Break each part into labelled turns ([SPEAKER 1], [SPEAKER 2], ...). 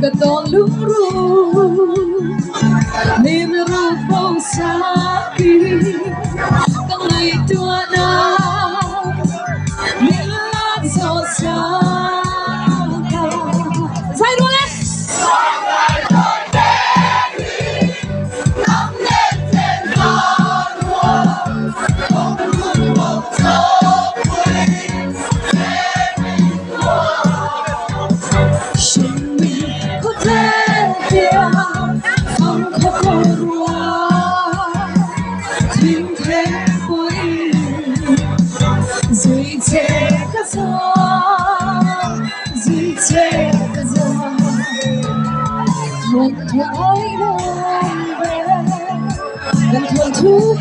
[SPEAKER 1] Keton luru Miru sapi Kangai tuana Milat sosaka Saya boleh một thói gần thuần thú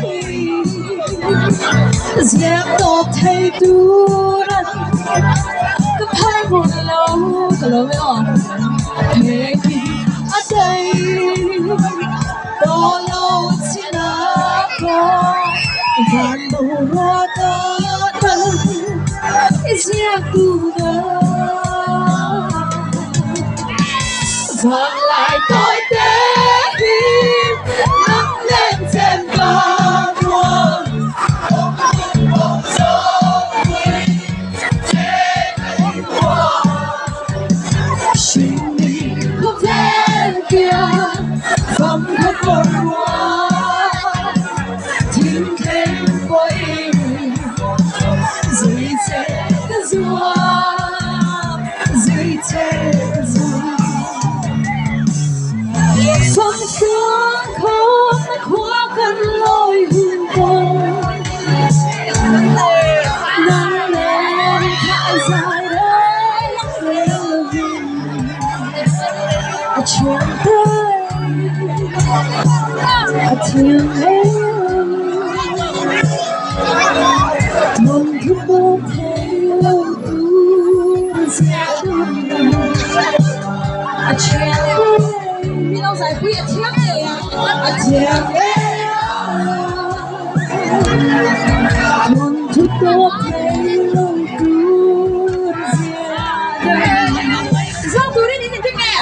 [SPEAKER 1] dẹp tốt thay tu cứ phải một lâu cả lâu mới ổn thế thì ở đây đó lâu chỉ là có vạn bộ hoa tơ dẹp tu vang lại tôi tim nắm lên trên ba muôn suy nghĩ không thể kia không hết một hoaทิ้งthêm với dưới thế cái gió dưới thế cái gió phong sương không khóa cơn lối hương quân nắng lên thả dài đấy chiều tới chiều em mong thức mơ theo tu sẽ chiều đâu giải quyết trước này muốn thức tốt thấy lâu cứ do tôi đi nhìn thấy nghe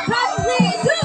[SPEAKER 1] thật gì chứ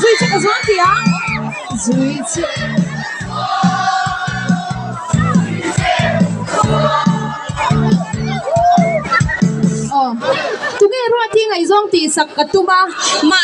[SPEAKER 1] Duy cái gió gì á? Duy tôi nghe rồi thì ngày dòng thì sạc cả tung ba mà